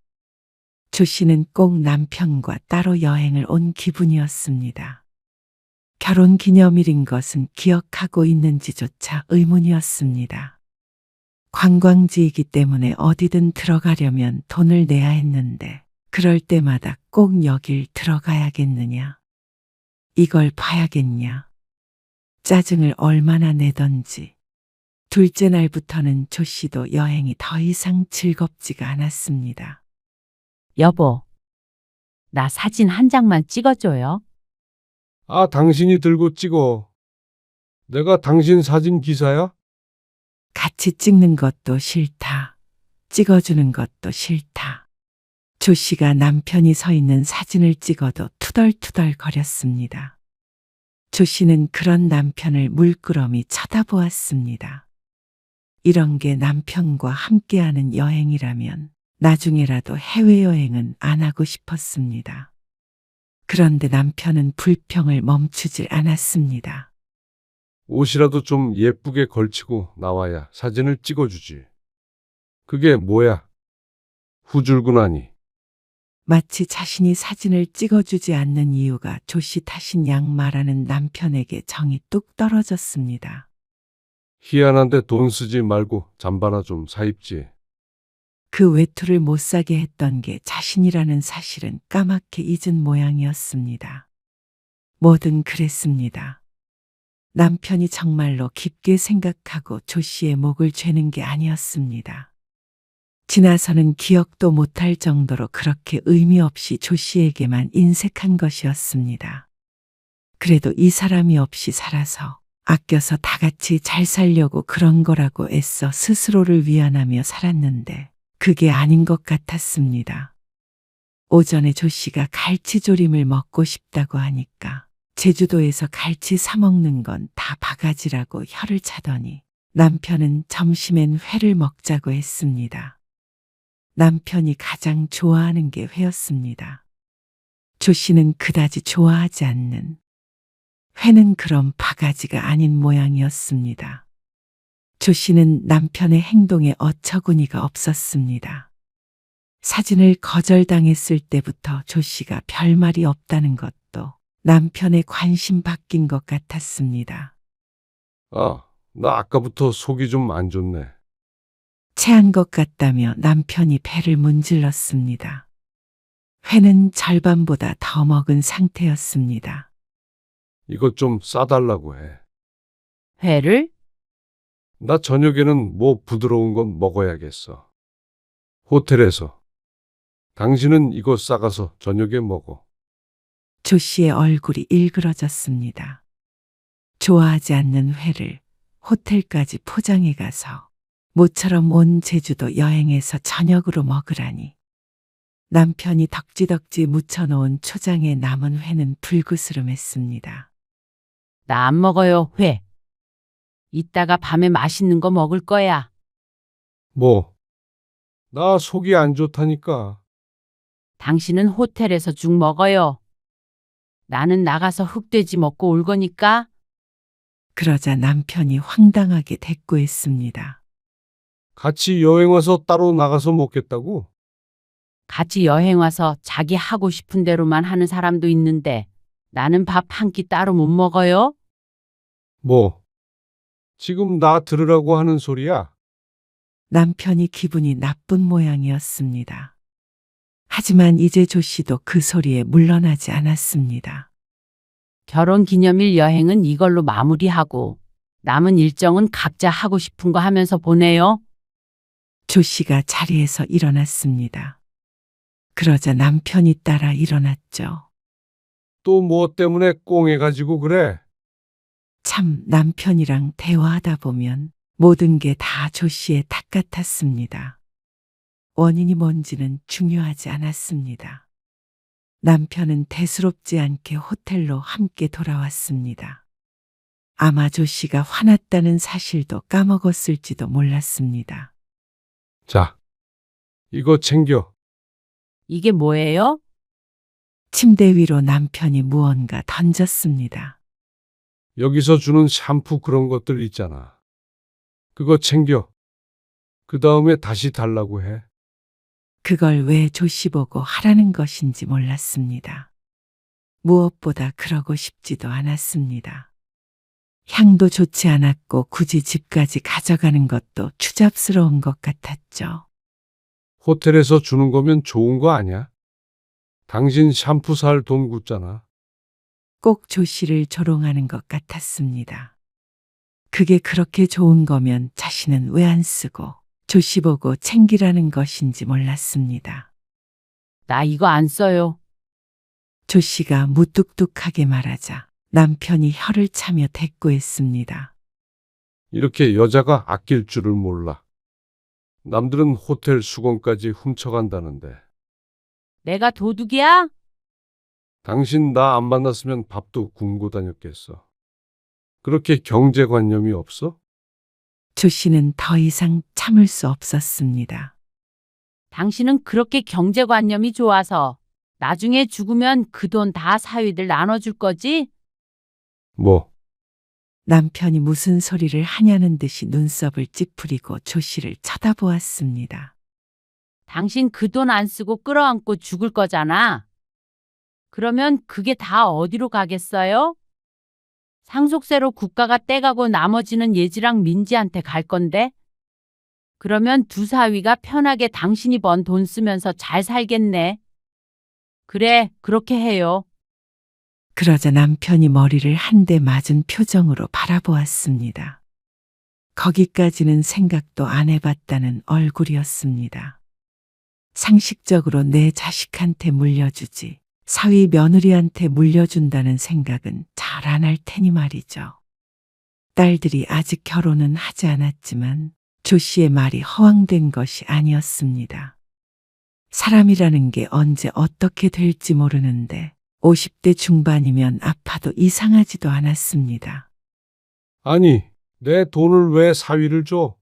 조 씨는 꼭 남편과 따로 여행을 온 기분이었습니다. 결혼 기념일인 것은 기억하고 있는지조차 의문이었습니다. 관광지이기 때문에 어디든 들어가려면 돈을 내야 했는데 그럴 때마다 꼭 여길 들어가야겠느냐? 이걸 봐야겠냐? 짜증을 얼마나 내던지. 둘째 날부터는 조 씨도 여행이 더 이상 즐겁지가 않았습니다. 여보, 나 사진 한 장만 찍어줘요. 아, 당신이 들고 찍어. 내가 당신 사진 기사야? 같이 찍는 것도 싫다. 찍어주는 것도 싫다. 조 씨가 남편이 서 있는 사진을 찍어도 투덜투덜 거렸습니다. 조 씨는 그런 남편을 물끄러미 쳐다보았습니다. 이런 게 남편과 함께하는 여행이라면 나중에라도 해외여행은 안 하고 싶었습니다. 그런데 남편은 불평을 멈추질 않았습니다. 옷이라도 좀 예쁘게 걸치고 나와야 사진을 찍어주지. 그게 뭐야? 후줄근하니. 마치 자신이 사진을 찍어주지 않는 이유가 조 씨 탓인 양 말하는 남편에게 정이 뚝 떨어졌습니다. 희한한데 돈 쓰지 말고 잠바나 좀 사입지. 그 외투를 못 사게 했던 게 자신이라는 사실은 까맣게 잊은 모양이었습니다. 뭐든 그랬습니다. 남편이 정말로 깊게 생각하고 조 씨의 목을 죄는 게 아니었습니다. 지나서는 기억도 못할 정도로 그렇게 의미 없이 조 씨에게만 인색한 것이었습니다. 그래도 이 사람이 없이 살아서 아껴서 다 같이 잘 살려고 그런 거라고 애써 스스로를 위안하며 살았는데 그게 아닌 것 같았습니다. 오전에 조 씨가 갈치조림을 먹고 싶다고 하니까 제주도에서 갈치 사 먹는 건 다 바가지라고 혀를 차더니 남편은 점심엔 회를 먹자고 했습니다. 남편이 가장 좋아하는 게 회였습니다. 조 씨는 그다지 좋아하지 않는 회는 그런 바가지가 아닌 모양이었습니다. 조 씨는 남편의 행동에 어처구니가 없었습니다. 사진을 거절당했을 때부터 조 씨가 별말이 없다는 것도 남편의 관심 바뀐 것 같았습니다. 아, 나 아까부터 속이 좀 안 좋네. 체한 것 같다며 남편이 배를 문질렀습니다. 회는 절반보다 더 먹은 상태였습니다. 이것 좀 싸달라고 해. 회를? 나 저녁에는 뭐 부드러운 건 먹어야겠어. 호텔에서. 당신은 이거 싸가서 저녁에 먹어. 조 씨의 얼굴이 일그러졌습니다. 좋아하지 않는 회를 호텔까지 포장해 가서 모처럼 온 제주도 여행에서 저녁으로 먹으라니. 남편이 덕지덕지 묻혀놓은 초장에 남은 회는 불그스름했습니다. 나 안 먹어요, 회. 이따가 밤에 맛있는 거 먹을 거야. 뭐? 나 속이 안 좋다니까. 당신은 호텔에서 죽 먹어요. 나는 나가서 흑돼지 먹고 올 거니까. 그러자 남편이 황당하게 대꾸했습니다. 같이 여행 와서 따로 나가서 먹겠다고? 같이 여행 와서 자기 하고 싶은 대로만 하는 사람도 있는데 나는 밥 한 끼 따로 못 먹어요? 뭐? 지금 나 들으라고 하는 소리야? 남편이 기분이 나쁜 모양이었습니다. 하지만 이제 조 씨도 그 소리에 물러나지 않았습니다. 결혼 기념일 여행은 이걸로 마무리하고 남은 일정은 각자 하고 싶은 거 하면서 보내요. 조 씨가 자리에서 일어났습니다. 그러자 남편이 따라 일어났죠. 또 뭐 때문에 꽁해가지고 그래? 참 남편이랑 대화하다 보면 모든 게 다 조 씨의 탓 같았습니다. 원인이 뭔지는 중요하지 않았습니다. 남편은 대수롭지 않게 호텔로 함께 돌아왔습니다. 아마 조 씨가 화났다는 사실도 까먹었을지도 몰랐습니다. 자, 이거 챙겨. 이게 뭐예요? 침대 위로 남편이 무언가 던졌습니다. 여기서 주는 샴푸 그런 것들 있잖아. 그거 챙겨. 그 다음에 다시 달라고 해. 그걸 왜 조 씨 보고 하라는 것인지 몰랐습니다. 무엇보다 그러고 싶지도 않았습니다. 향도 좋지 않았고 굳이 집까지 가져가는 것도 추잡스러운 것 같았죠. 호텔에서 주는 거면 좋은 거 아니야? 당신 샴푸 살 돈 굳잖아. 꼭 조 씨를 조롱하는 것 같았습니다. 그게 그렇게 좋은 거면 자신은 왜 안 쓰고 조 씨 보고 챙기라는 것인지 몰랐습니다. 나 이거 안 써요. 조 씨가 무뚝뚝하게 말하자 남편이 혀를 차며 대꾸했습니다. 이렇게 여자가 아낄 줄을 몰라. 남들은 호텔 수건까지 훔쳐간다는데. 내가 도둑이야? 당신 나 안 만났으면 밥도 굶고 다녔겠어. 그렇게 경제관념이 없어? 조 씨는 더 이상 참을 수 없었습니다. 당신은 그렇게 경제관념이 좋아서 나중에 죽으면 그 돈 다 사위들 나눠줄 거지? 뭐, 남편이 무슨 소리를 하냐는 듯이 눈썹을 찌푸리고 조 씨를 쳐다보았습니다. 당신 그 돈 안 쓰고 끌어안고 죽을 거잖아. 그러면 그게 다 어디로 가겠어요? 상속세로 국가가 떼가고 나머지는 예지랑 민지한테 갈 건데? 그러면 두 사위가 편하게 당신이 번 돈 쓰면서 잘 살겠네. 그래, 그렇게 해요. 그러자 남편이 머리를 한 대 맞은 표정으로 바라보았습니다. 거기까지는 생각도 안 해봤다는 얼굴이었습니다. 상식적으로 내 자식한테 물려주지 사위 며느리한테 물려준다는 생각은 잘 안 할 테니 말이죠. 딸들이 아직 결혼은 하지 않았지만 조 씨의 말이 허황된 것이 아니었습니다. 사람이라는 게 언제 어떻게 될지 모르는데 50대 중반이면 아파도 이상하지도 않았습니다. 아니, 내 돈을 왜 사위를 줘?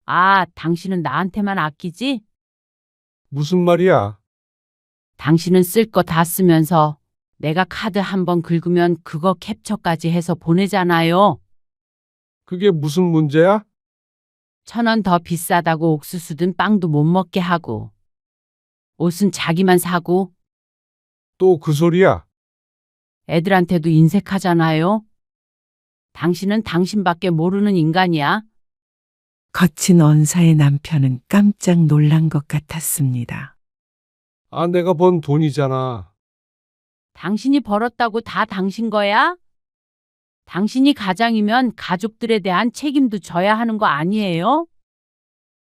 아, 당신은 나한테만 아끼지? 무슨 말이야? 당신은 쓸 거 다 쓰면서 내가 카드 한 번 긁으면 그거 캡처까지 해서 보내잖아요. 그게 무슨 문제야? 1,000원 더 비싸다고 옥수수든 빵도 못 먹게 하고 옷은 자기만 사고 또 그 소리야? 애들한테도 인색하잖아요. 당신은 당신밖에 모르는 인간이야. 거친 언사의 남편은 깜짝 놀란 것 같았습니다. 아, 내가 번 돈이잖아. 당신이 벌었다고 다 당신 거야? 당신이 가장이면 가족들에 대한 책임도 져야 하는 거 아니에요?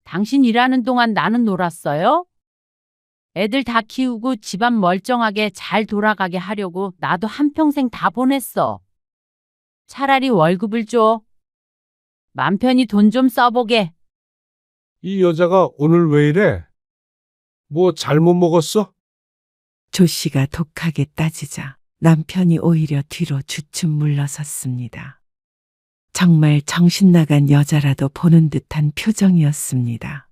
당신 일하는 동안 나는 놀았어요? 애들 다 키우고 집안 멀쩡하게 잘 돌아가게 하려고 나도 한평생 다 보냈어. 차라리 월급을 줘. 맘 편히 돈 좀 써보게. 이 여자가 오늘 왜 이래? 뭐 잘못 먹었어? 조 씨가 독하게 따지자 남편이 오히려 뒤로 주춤 물러섰습니다. 정말 정신 나간 여자라도 보는 듯한 표정이었습니다.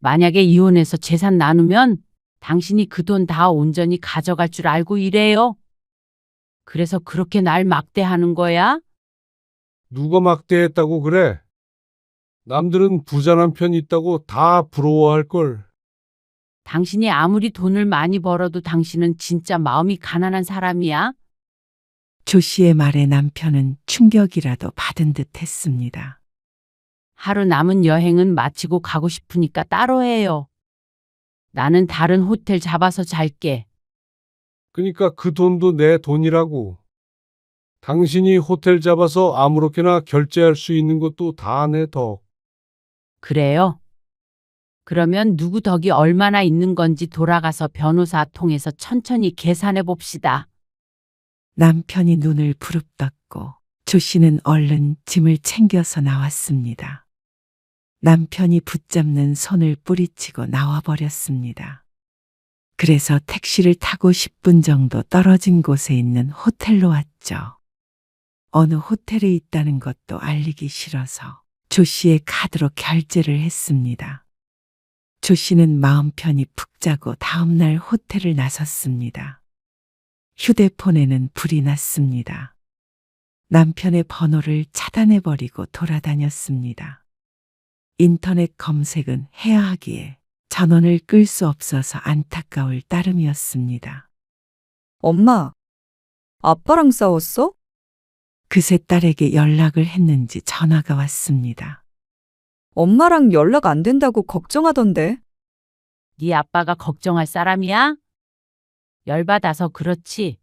만약에 이혼해서 재산 나누면 당신이 그 돈 다 온전히 가져갈 줄 알고 이래요. 그래서 그렇게 날 막대하는 거야? 누가 막대했다고 그래? 남들은 부자 남편 있다고 다 부러워할걸. 당신이 아무리 돈을 많이 벌어도 당신은 진짜 마음이 가난한 사람이야? 조 씨의 말에 남편은 충격이라도 받은 듯 했습니다. 하루 남은 여행은 마치고 가고 싶으니까 따로 해요. 나는 다른 호텔 잡아서 잘게. 그러니까 그 돈도 내 돈이라고. 당신이 호텔 잡아서 아무렇게나 결제할 수 있는 것도 다 내 덕. 그래요? 그러면 누구 덕이 얼마나 있는 건지 돌아가서 변호사 통해서 천천히 계산해 봅시다. 남편이 눈을 부릅떴고 조 씨는 얼른 짐을 챙겨서 나왔습니다. 남편이 붙잡는 손을 뿌리치고 나와버렸습니다. 그래서 택시를 타고 10분 정도 떨어진 곳에 있는 호텔로 왔죠. 어느 호텔에 있다는 것도 알리기 싫어서 조 씨의 카드로 결제를 했습니다. 조 씨는 마음 편히 푹 자고 다음날 호텔을 나섰습니다. 휴대폰에는 불이 났습니다. 남편의 번호를 차단해버리고 돌아다녔습니다. 인터넷 검색은 해야 하기에 전원을 끌 수 없어서 안타까울 따름이었습니다. 엄마, 아빠랑 싸웠어? 그새 딸에게 연락을 했는지 전화가 왔습니다. 엄마랑 연락 안 된다고 걱정하던데. 네 아빠가 걱정할 사람이야? 열받아서 그렇지.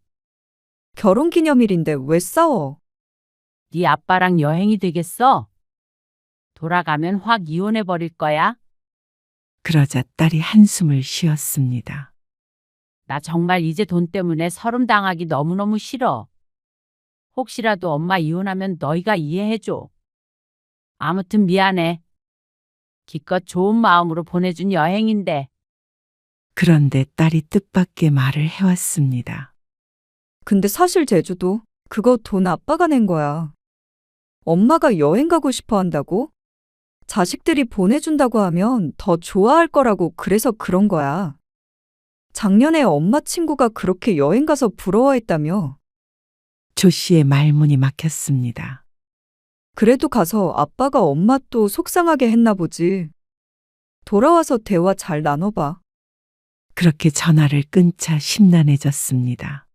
결혼기념일인데 왜 싸워? 네 아빠랑 여행이 되겠어? 돌아가면 확 이혼해 버릴 거야. 그러자 딸이 한숨을 쉬었습니다. 나 정말 이제 돈 때문에 서름 당하기 너무너무 싫어. 혹시라도 엄마 이혼하면 너희가 이해해줘. 아무튼 미안해. 기껏 좋은 마음으로 보내준 여행인데. 그런데 딸이 뜻밖의 말을 해왔습니다. 근데 사실 제주도 그거 돈 아빠가 낸 거야. 엄마가 여행 가고 싶어 한다고? 자식들이 보내준다고 하면 더 좋아할 거라고 그래서 그런 거야. 작년에 엄마 친구가 그렇게 여행 가서 부러워했다며. 조 씨의 말문이 막혔습니다. 그래도 가서 아빠가 엄마 또 속상하게 했나 보지. 돌아와서 대화 잘 나눠봐. 그렇게 전화를 끊자 심란해졌습니다.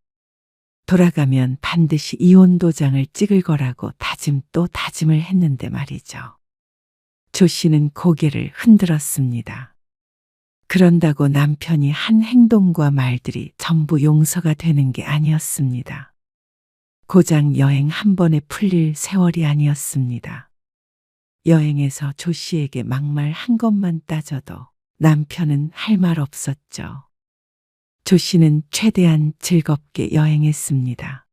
돌아가면 반드시 이혼 도장을 찍을 거라고 다짐 또 다짐을 했는데 말이죠. 조 씨는 고개를 흔들었습니다. 그런다고 남편이 한 행동과 말들이 전부 용서가 되는 게 아니었습니다. 고작 여행 한 번에 풀릴 세월이 아니었습니다. 여행에서 조 씨에게 막말 한 것만 따져도 남편은 할 말 없었죠. 조 씨는 최대한 즐겁게 여행했습니다.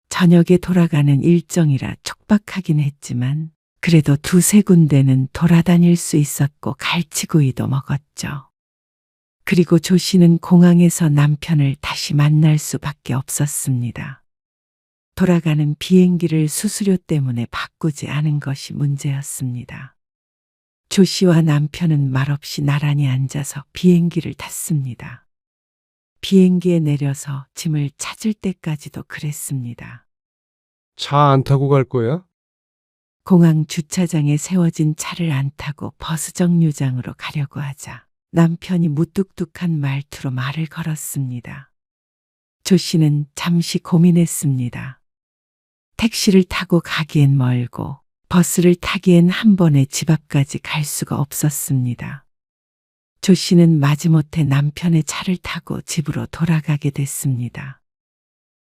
저녁에 돌아가는 일정이라 촉박하긴 했지만 그래도 두세 군데는 돌아다닐 수 있었고 갈치구이도 먹었죠. 그리고 조 씨는 공항에서 남편을 다시 만날 수밖에 없었습니다. 돌아가는 비행기를 수수료 때문에 바꾸지 않은 것이 문제였습니다. 조 씨와 남편은 말없이 나란히 앉아서 비행기를 탔습니다. 비행기에 내려서 짐을 찾을 때까지도 그랬습니다. 차 안 타고 갈 거야? 공항 주차장에 세워진 차를 안 타고 버스 정류장으로 가려고 하자 남편이 무뚝뚝한 말투로 말을 걸었습니다. 조 씨는 잠시 고민했습니다. 택시를 타고 가기엔 멀고 버스를 타기엔 한 번에 집 앞까지 갈 수가 없었습니다. 조 씨는 마지못해 남편의 차를 타고 집으로 돌아가게 됐습니다.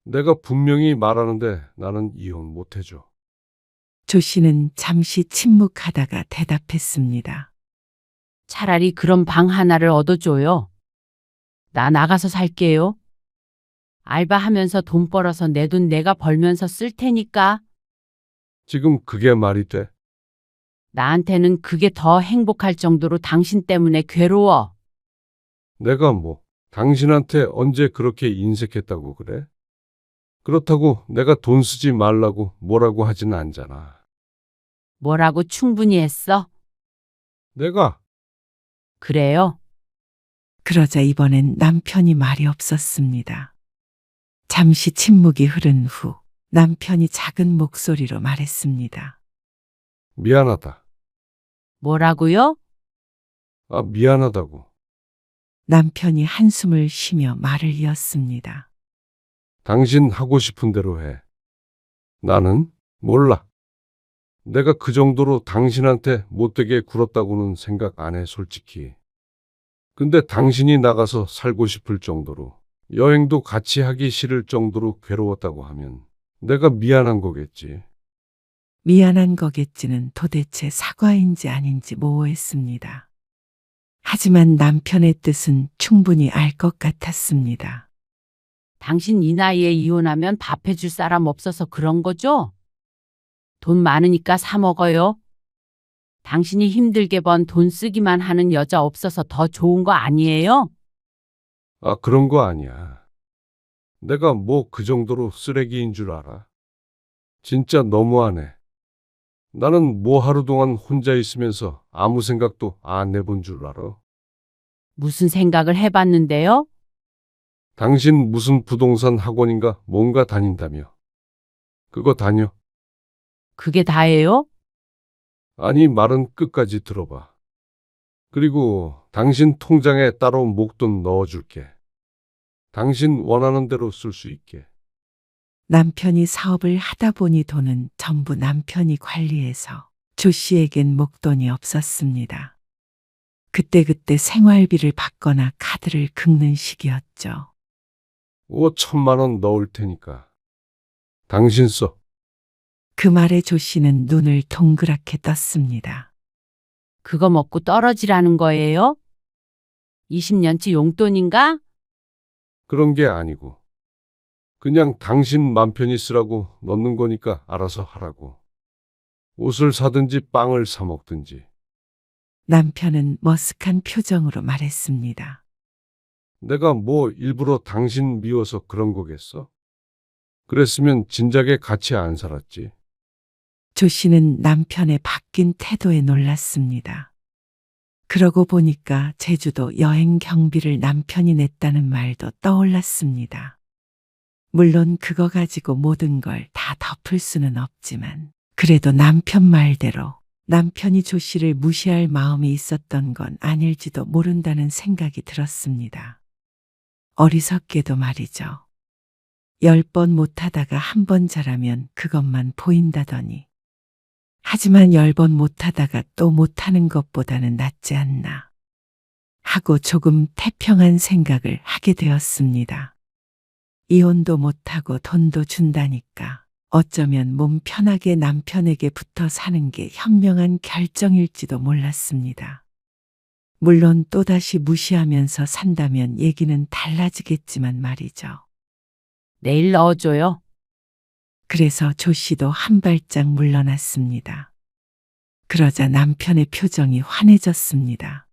내가 분명히 말하는데 나는 이혼 못 해줘. 조 씨는 잠시 침묵하다가 대답했습니다. 차라리 그런 방 하나를 얻어줘요. 나 나가서 살게요. 알바하면서 돈 벌어서 내 돈 내가 벌면서 쓸 테니까. 지금 그게 말이 돼? 나한테는 그게 더 행복할 정도로 당신 때문에 괴로워. 내가 뭐 당신한테 언제 그렇게 인색했다고 그래? 그렇다고 내가 돈 쓰지 말라고 뭐라고 하진 않잖아. 뭐라고 충분히 했어? 내가 그래요? 그러자 이번엔 남편이 말이 없었습니다. 잠시 침묵이 흐른 후 남편이 작은 목소리로 말했습니다. 미안하다. 뭐라고요? 미안하다고. 남편이 한숨을 쉬며 말을 이었습니다. 당신 하고 싶은 대로 해. 나는 몰라. 내가 그 정도로 당신한테 못되게 굴었다고는 생각 안 해, 솔직히. 근데 당신이 나가서 살고 싶을 정도로, 여행도 같이 하기 싫을 정도로 괴로웠다고 하면 내가 미안한 거겠지. 미안한 거겠지는 도대체 사과인지 아닌지 모호했습니다. 하지만 남편의 뜻은 충분히 알 것 같았습니다. 당신 이 나이에 이혼하면 밥 해줄 사람 없어서 그런 거죠? 돈 많으니까 사 먹어요. 당신이 힘들게 번 돈 쓰기만 하는 여자 없어서 더 좋은 거 아니에요? 아, 그런 거 아니야. 내가 뭐 그 정도로 쓰레기인 줄 알아? 진짜 너무하네. 나는 뭐 하루 동안 혼자 있으면서 아무 생각도 안 해본 줄 알아. 무슨 생각을 해봤는데요? 당신 무슨 부동산 학원인가 뭔가 다닌다며. 그거 다녀. 그게 다예요? 아니, 말은 끝까지 들어봐. 그리고 당신 통장에 따로 목돈 넣어줄게. 당신 원하는 대로 쓸 수 있게. 남편이 사업을 하다 보니 돈은 전부 남편이 관리해서 조 씨에겐 목돈이 없었습니다. 그때그때 생활비를 받거나 카드를 긁는 시기였죠. 5천만 원 넣을 테니까. 당신 써. 그 말에 조 씨는 눈을 동그랗게 떴습니다. 그거 먹고 떨어지라는 거예요? 20년치 용돈인가? 그런 게 아니고. 그냥 당신 맘 편히 쓰라고 넣는 거니까 알아서 하라고. 옷을 사든지 빵을 사 먹든지. 남편은 머쓱한 표정으로 말했습니다. 내가 뭐 일부러 당신 미워서 그런 거겠어? 그랬으면 진작에 같이 안 살았지. 조 씨는 남편의 바뀐 태도에 놀랐습니다. 그러고 보니까 제주도 여행 경비를 남편이 냈다는 말도 떠올랐습니다. 물론 그거 가지고 모든 걸 다 덮을 수는 없지만 그래도 남편 말대로 남편이 조 씨를 무시할 마음이 있었던 건 아닐지도 모른다는 생각이 들었습니다. 어리석게도 말이죠. 10번 못하다가 한 번 잘하면 그것만 보인다더니 하지만 10번 못하다가 또 못하는 것보다는 낫지 않나 하고 조금 태평한 생각을 하게 되었습니다. 이혼도 못하고 돈도 준다니까 어쩌면 몸 편하게 남편에게 붙어 사는 게 현명한 결정일지도 몰랐습니다. 물론 또다시 무시하면서 산다면 얘기는 달라지겠지만 말이죠. 내일 넣어줘요. 그래서 조 씨도 한 발짝 물러났습니다. 그러자 남편의 표정이 환해졌습니다.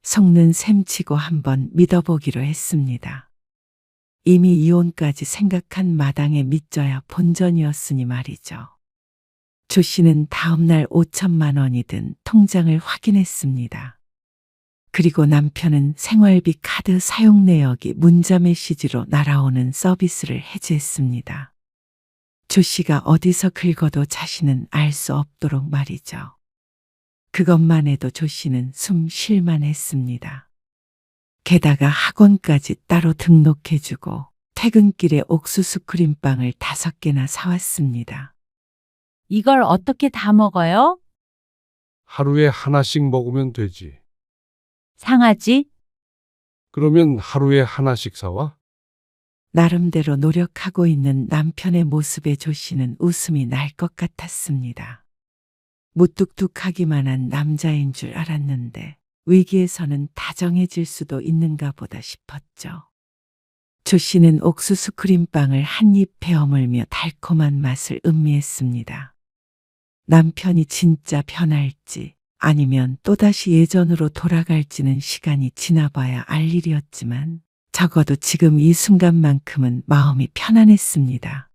속는 셈치고 한번 믿어보기로 했습니다. 이미 이혼까지 생각한 마당에 믿져야 본전이었으니 말이죠. 조 씨는 다음 날 5천만 원이 든 통장을 확인했습니다. 그리고 남편은 생활비 카드 사용 내역이 문자 메시지로 날아오는 서비스를 해지했습니다. 조 씨가 어디서 긁어도 자신은 알 수 없도록 말이죠. 그것만 해도 조 씨는 숨 쉴만 했습니다. 게다가 학원까지 따로 등록해주고 퇴근길에 옥수수 크림빵을 5개나 사왔습니다. 이걸 어떻게 다 먹어요? 하루에 하나씩 먹으면 되지. 상하지? 그러면 하루에 하나씩 사와? 나름대로 노력하고 있는 남편의 모습에 조 씨는 웃음이 날 것 같았습니다. 무뚝뚝하기만 한 남자인 줄 알았는데 위기에서는 다정해질 수도 있는가 보다 싶었죠. 조 씨는 옥수수 크림빵을 한 입 베어물며 달콤한 맛을 음미했습니다. 남편이 진짜 변할지 아니면 또다시 예전으로 돌아갈지는 시간이 지나봐야 알 일이었지만 적어도 지금 이 순간만큼은 마음이 편안했습니다.